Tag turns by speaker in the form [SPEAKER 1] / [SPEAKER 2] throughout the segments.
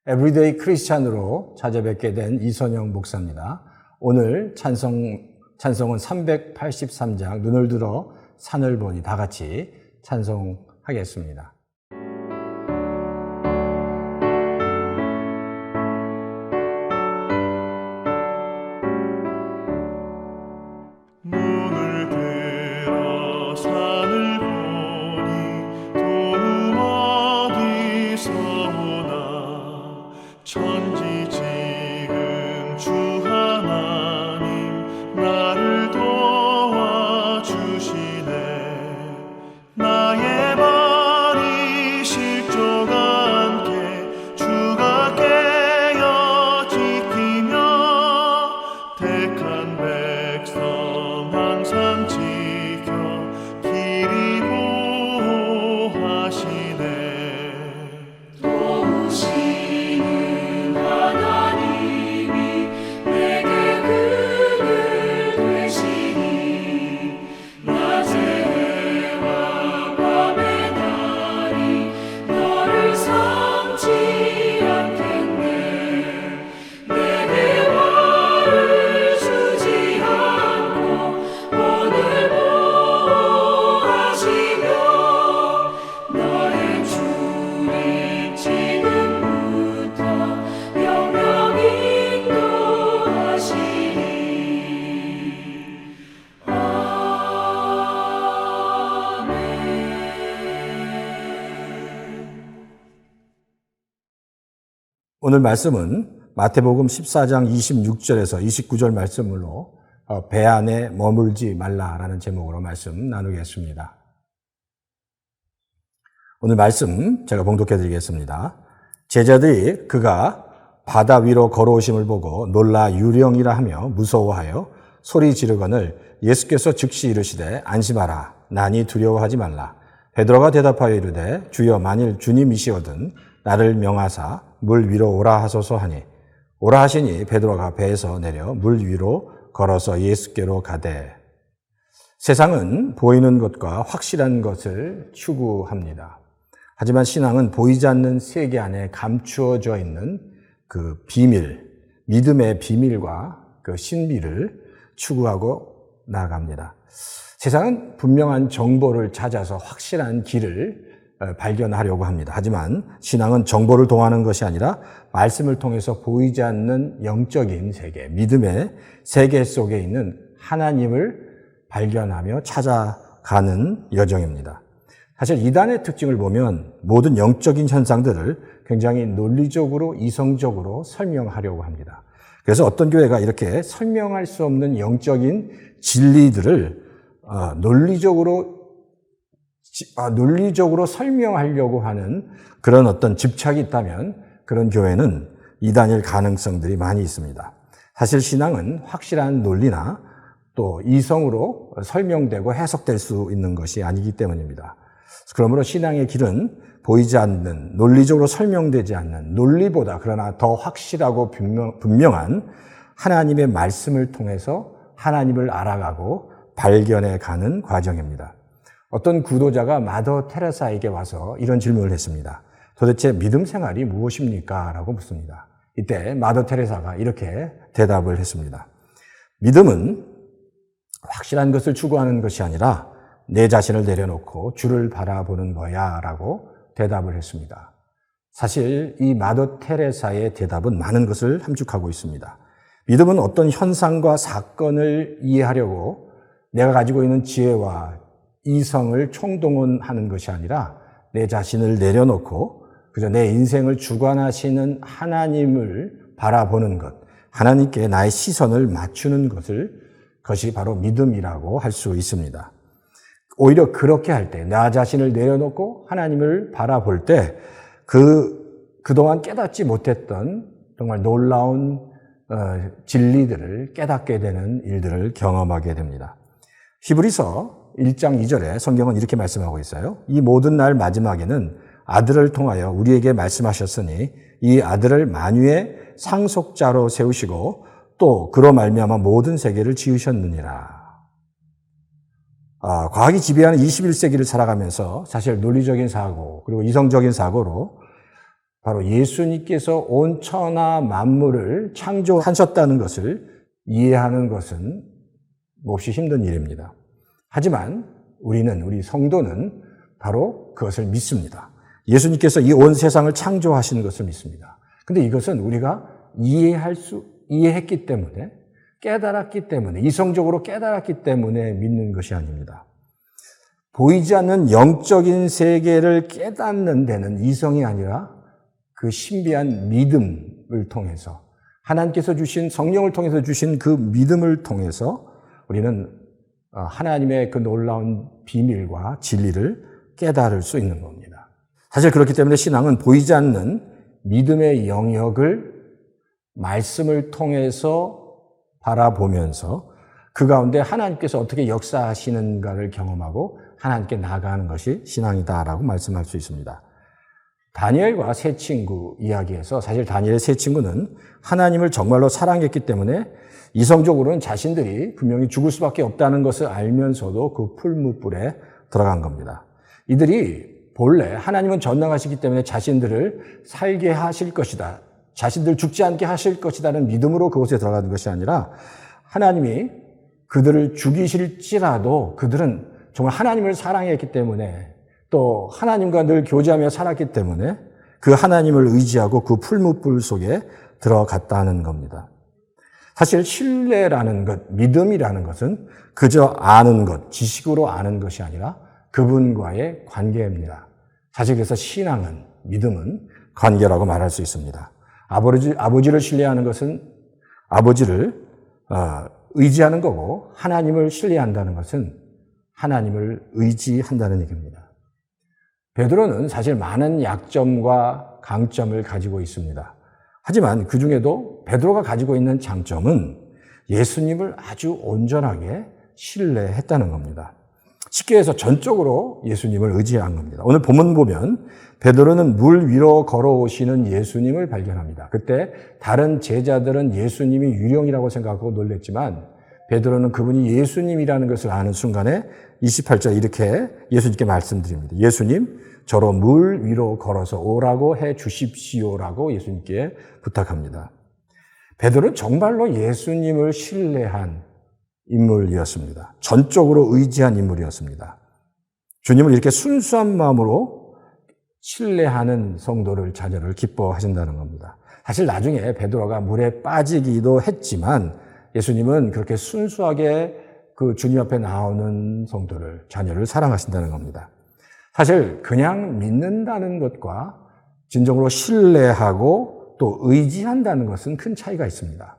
[SPEAKER 1] 에브리데이 크리스찬으로 찾아뵙게 된 이선영 목사입니다. 오늘 찬송은 383장 눈을 들어 산을 보니 다 같이 찬송하겠습니다.
[SPEAKER 2] 눈을 들어 산을 보니 도움 어디서 오나 천지 지금 주 하나님 나를 도와주시네. 나의 발이 실족 않게 주가 깨어 지키며 택한 백성 항상 지켜 길이 보호하시네.
[SPEAKER 3] 도우시는 하나님이 내게 그늘 되시니 낮의 해와 밤의 달이 너를 삼지 않겠네. 내게 화를 주지 않고 오늘 보호하시며 너의 주님 지금부터 영영 인도하시니.
[SPEAKER 1] 오늘 말씀은 마태복음 14장 26절에서 29절 말씀으로 배 안에 머물지 말라라는 제목으로 말씀 나누겠습니다. 오늘 말씀 제가 봉독해 드리겠습니다. 제자들이 그가 바다 위로 걸어오심을 보고 놀라 유령이라 하며 무서워하여 소리 지르거늘 예수께서 즉시 이르시되 안심하라 나니 두려워하지 말라. 베드로가 대답하여 이르되 주여 만일 주님이시거든 나를 명하사 물 위로 오라 하소서 하니 오라 하시니 베드로가 배에서 내려 물 위로 걸어서 예수께로 가되. 세상은 보이는 것과 확실한 것을 추구합니다. 하지만 신앙은 보이지 않는 세계 안에 감추어져 있는 그 비밀, 믿음의 비밀과 그 신비를 추구하고 나아갑니다. 세상은 분명한 정보를 찾아서 확실한 길을 발견하려고 합니다. 하지만 신앙은 정보를 동하는 것이 아니라 말씀을 통해서 보이지 않는 영적인 세계, 믿음의 세계 속에 있는 하나님을 발견하며 찾아가는 여정입니다. 사실 이단의 특징을 보면 모든 영적인 현상들을 굉장히 논리적으로, 이성적으로 설명하려고 합니다. 그래서 어떤 교회가 이렇게 설명할 수 없는 영적인 진리들을 논리적으로 설명하려고 하는 그런 어떤 집착이 있다면 그런 교회는 이단일 가능성들이 많이 있습니다. 사실 신앙은 확실한 논리나 또 이성으로 설명되고 해석될 수 있는 것이 아니기 때문입니다. 그러므로 신앙의 길은 보이지 않는, 논리적으로 설명되지 않는, 논리보다 그러나 더 확실하고 분명한 하나님의 말씀을 통해서 하나님을 알아가고 발견해가는 과정입니다. 어떤 구도자가 마더 테레사에게 와서 이런 질문을 했습니다. 도대체 믿음 생활이 무엇입니까? 라고 묻습니다. 이때 마더 테레사가 이렇게 대답을 했습니다. 믿음은 확실한 것을 추구하는 것이 아니라 내 자신을 내려놓고 주를 바라보는 거야 라고 대답을 했습니다. 사실 이 마더 테레사의 대답은 많은 것을 함축하고 있습니다. 믿음은 어떤 현상과 사건을 이해하려고 내가 가지고 있는 지혜와 이성을 총동원하는 것이 아니라 내 자신을 내려놓고 그저 내 인생을 주관하시는 하나님을 바라보는 것, 하나님께 나의 시선을 맞추는 것이 바로 믿음이라고 할 수 있습니다. 오히려 그렇게 할 때, 나 자신을 내려놓고 하나님을 바라볼 때 그동안 깨닫지 못했던 정말 놀라운 진리들을 깨닫게 되는 일들을 경험하게 됩니다. 히브리서 1장 2절에 성경은 이렇게 말씀하고 있어요. 이 모든 날 마지막에는 아들을 통하여 우리에게 말씀하셨으니 이 아들을 만유의 상속자로 세우시고 또 그로 말미암아 모든 세계를 지으셨느니라. 과학이 지배하는 21세기를 살아가면서 사실 논리적인 사고 그리고 이성적인 사고로 바로 예수님께서 온 천하 만물을 창조하셨다는 것을 이해하는 것은 몹시 힘든 일입니다. 하지만 우리 성도는 바로 그것을 믿습니다. 예수님께서 이 온 세상을 창조하신 것을 믿습니다. 근데 이것은 우리가 이해했기 때문에, 깨달았기 때문에, 이성적으로 깨달았기 때문에 믿는 것이 아닙니다. 보이지 않는 영적인 세계를 깨닫는 데는 이성이 아니라 그 신비한 믿음을 통해서, 하나님께서 주신, 성령을 통해서 주신 그 믿음을 통해서 우리는 하나님의 그 놀라운 비밀과 진리를 깨달을 수 있는 겁니다. 사실 그렇기 때문에 신앙은 보이지 않는 믿음의 영역을 말씀을 통해서 바라보면서 그 가운데 하나님께서 어떻게 역사하시는가를 경험하고 하나님께 나아가는 것이 신앙이다라고 말씀할 수 있습니다. 다니엘과 세 친구 이야기에서 사실 다니엘의 세 친구는 하나님을 정말로 사랑했기 때문에 이성적으로는 자신들이 분명히 죽을 수밖에 없다는 것을 알면서도 그 풀무불에 들어간 겁니다. 이들이 본래 하나님은 전능하시기 때문에 자신들을 살게 하실 것이다, 자신들 죽지 않게 하실 것이라는 믿음으로 그곳에 들어가는 것이 아니라 하나님이 그들을 죽이실지라도 그들은 정말 하나님을 사랑했기 때문에 또 하나님과 늘 교제하며 살았기 때문에 그 하나님을 의지하고 그 풀무불 속에 들어갔다는 겁니다. 사실 신뢰라는 것, 믿음이라는 것은 그저 아는 것, 지식으로 아는 것이 아니라 그분과의 관계입니다. 사실 그래서 신앙은, 믿음은 관계라고 말할 수 있습니다. 아버지를 신뢰하는 것은 아버지를 의지하는 거고, 하나님을 신뢰한다는 것은 하나님을 의지한다는 얘기입니다. 베드로는 사실 많은 약점과 강점을 가지고 있습니다. 하지만 그 중에도 베드로가 가지고 있는 장점은 예수님을 아주 온전하게 신뢰했다는 겁니다. 쉽게 해서 전적으로 예수님을 의지한 겁니다. 오늘 본문 보면 베드로는 물 위로 걸어오시는 예수님을 발견합니다. 그때 다른 제자들은 예수님이 유령이라고 생각하고 놀랬지만 베드로는 그분이 예수님이라는 것을 아는 순간에 28절 이렇게 예수님께 말씀드립니다. 예수님, 저로 물 위로 걸어서 오라고 해 주십시오라고 예수님께 부탁합니다. 베드로는 정말로 예수님을 신뢰한 인물이었습니다. 전적으로 의지한 인물이었습니다. 주님을 이렇게 순수한 마음으로 신뢰하는 성도를, 자녀를 기뻐하신다는 겁니다. 사실 나중에 베드로가 물에 빠지기도 했지만 예수님은 그렇게 순수하게 그 주님 앞에 나오는 성도를, 자녀를 사랑하신다는 겁니다. 사실 그냥 믿는다는 것과 진정으로 신뢰하고 또 의지한다는 것은 큰 차이가 있습니다.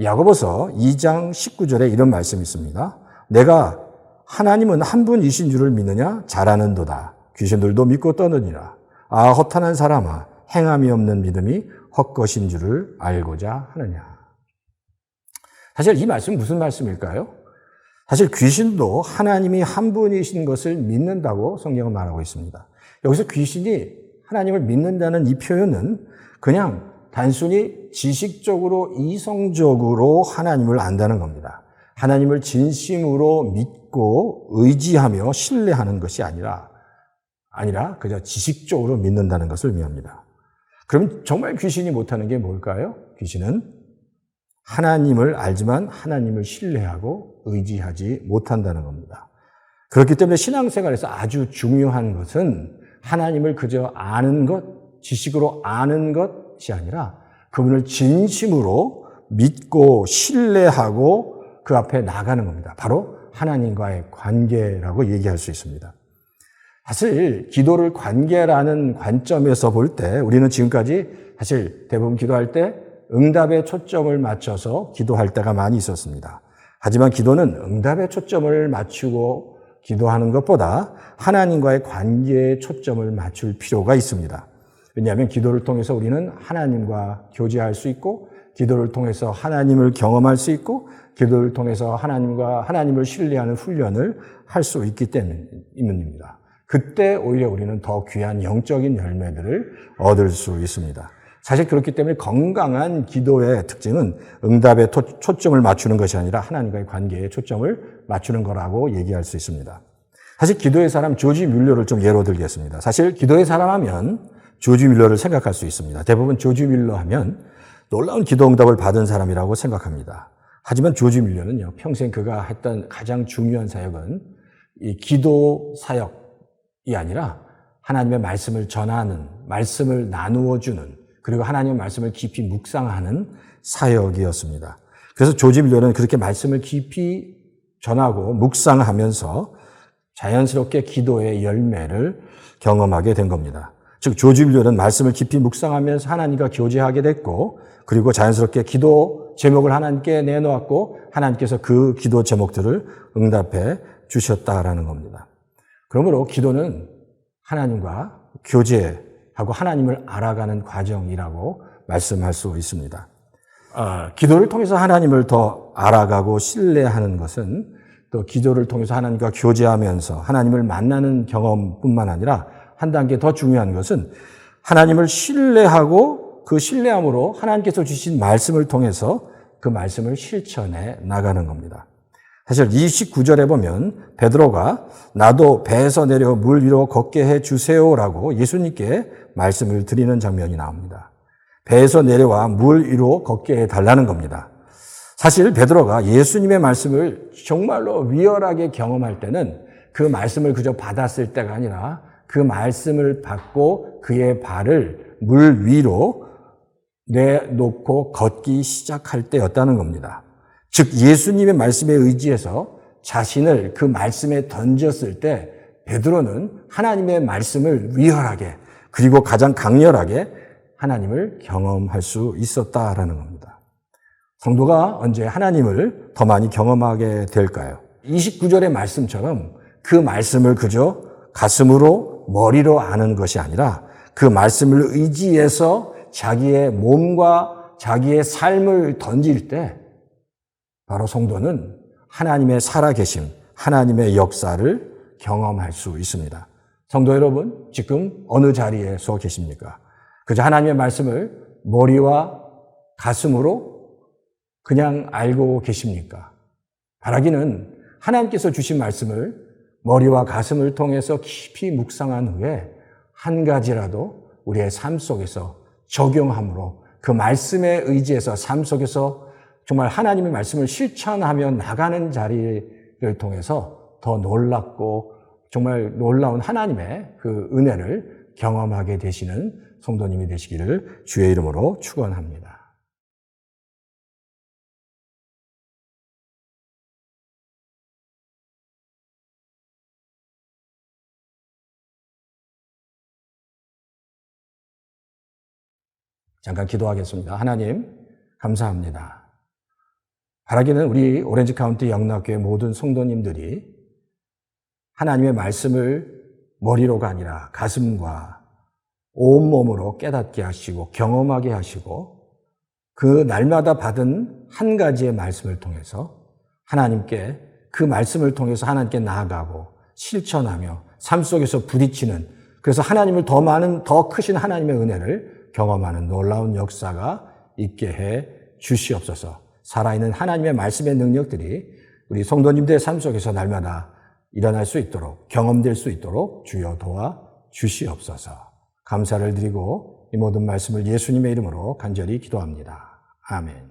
[SPEAKER 1] 야고보서 2장 19절에 이런 말씀이 있습니다. 내가 하나님은 한 분이신 줄을 믿느냐? 잘하는도다. 귀신들도 믿고 떠느니라. 아, 허탄한 사람아, 행함이 없는 믿음이 헛것인 줄을 알고자 하느냐. 사실 이 말씀은 무슨 말씀일까요? 사실 귀신도 하나님이 한 분이신 것을 믿는다고 성경은 말하고 있습니다. 여기서 귀신이 하나님을 믿는다는 이 표현은 그냥 단순히 지식적으로, 이성적으로 하나님을 안다는 겁니다. 하나님을 진심으로 믿고 의지하며 신뢰하는 것이 아니라 그저 지식적으로 믿는다는 것을 의미합니다. 그럼 정말 귀신이 못하는 게 뭘까요? 귀신은 하나님을 알지만 하나님을 신뢰하고 의지하지 못한다는 겁니다. 그렇기 때문에 신앙생활에서 아주 중요한 것은 하나님을 그저 아는 것, 지식으로 아는 것이 아니라 그분을 진심으로 믿고 신뢰하고 그 앞에 나가는 겁니다. 바로 하나님과의 관계라고 얘기할 수 있습니다. 사실 기도를 관계라는 관점에서 볼 때 우리는 지금까지 사실 대부분 기도할 때 응답에 초점을 맞춰서 기도할 때가 많이 있었습니다. 하지만 기도는 응답에 초점을 맞추고 기도하는 것보다 하나님과의 관계에 초점을 맞출 필요가 있습니다. 왜냐하면 기도를 통해서 우리는 하나님과 교제할 수 있고, 기도를 통해서 하나님을 경험할 수 있고, 기도를 통해서 하나님을 신뢰하는 훈련을 할 수 있기 때문입니다. 그때 오히려 우리는 더 귀한 영적인 열매들을 얻을 수 있습니다. 사실 그렇기 때문에 건강한 기도의 특징은 응답에 초점을 맞추는 것이 아니라 하나님과의 관계에 초점을 맞추는 거라고 얘기할 수 있습니다. 사실 기도의 사람 조지 뮬러를 좀 예로 들겠습니다. 사실 기도의 사람 하면 조지 밀러를 생각할 수 있습니다. 대부분 조지 밀러 하면 놀라운 기도 응답을 받은 사람이라고 생각합니다. 하지만 조지 밀러는요, 평생 그가 했던 가장 중요한 사역은 이 기도 사역이 아니라 하나님의 말씀을 전하는, 말씀을 나누어 주는, 그리고 하나님의 말씀을 깊이 묵상하는 사역이었습니다. 그래서 조지 밀러는 그렇게 말씀을 깊이 전하고 묵상하면서 자연스럽게 기도의 열매를 경험하게 된 겁니다. 즉 조지 밀러는 말씀을 깊이 묵상하면서 하나님과 교제하게 됐고, 그리고 자연스럽게 기도 제목을 하나님께 내놓았고 하나님께서 그 기도 제목들을 응답해 주셨다라는 겁니다. 그러므로 기도는 하나님과 교제하고 하나님을 알아가는 과정이라고 말씀할 수 있습니다. 기도를 통해서 하나님을 더 알아가고 신뢰하는 것은 또 기도를 통해서 하나님과 교제하면서 하나님을 만나는 경험뿐만 아니라 한 단계 더 중요한 것은 하나님을 신뢰하고 그 신뢰함으로 하나님께서 주신 말씀을 통해서 그 말씀을 실천해 나가는 겁니다. 사실 29절에 보면 베드로가 나도 배에서 내려 물 위로 걷게 해 주세요라고 예수님께 말씀을 드리는 장면이 나옵니다. 배에서 내려와 물 위로 걷게 해 달라는 겁니다. 사실 베드로가 예수님의 말씀을 정말로 리얼하게 경험할 때는 그 말씀을 그저 받았을 때가 아니라 그 말씀을 받고 그의 발을 물 위로 내놓고 걷기 시작할 때였다는 겁니다. 즉 예수님의 말씀에 의지해서 자신을 그 말씀에 던졌을 때 베드로는 하나님의 말씀을 리얼하게 그리고 가장 강렬하게 하나님을 경험할 수 있었다라는 겁니다. 성도가 언제 하나님을 더 많이 경험하게 될까요? 29절의 말씀처럼 그 말씀을 그저 가슴으로 머리로 아는 것이 아니라 그 말씀을 의지해서 자기의 몸과 자기의 삶을 던질 때 바로 성도는 하나님의 살아계심, 하나님의 역사를 경험할 수 있습니다. 성도 여러분, 지금 어느 자리에 서 계십니까? 그저 하나님의 말씀을 머리와 가슴으로 그냥 알고 계십니까? 바라기는 하나님께서 주신 말씀을 머리와 가슴을 통해서 깊이 묵상한 후에 한 가지라도 우리의 삶 속에서 적용함으로 그 말씀에 의지해서 삶 속에서 정말 하나님의 말씀을 실천하며 나가는 자리를 통해서 더 놀랍고 정말 놀라운 하나님의 그 은혜를 경험하게 되시는 성도님이 되시기를 주의 이름으로 축원합니다. 잠깐 기도하겠습니다. 하나님, 감사합니다. 바라기는 우리 오렌지 카운티 영락교회 모든 성도님들이 하나님의 말씀을 머리로가 아니라 가슴과 온몸으로 깨닫게 하시고 경험하게 하시고 그 날마다 받은 한 가지의 말씀을 통해서 하나님께 그 말씀을 통해서 하나님께 나아가고 실천하며 삶 속에서 부딪히는 그래서 하나님을 더 많은 더 크신 하나님의 은혜를 경험하는 놀라운 역사가 있게 해 주시옵소서. 살아있는 하나님의 말씀의 능력들이 우리 성도님들의 삶 속에서 날마다 일어날 수 있도록 경험될 수 있도록 주여 도와 주시옵소서. 감사를 드리고 이 모든 말씀을 예수님의 이름으로 간절히 기도합니다. 아멘.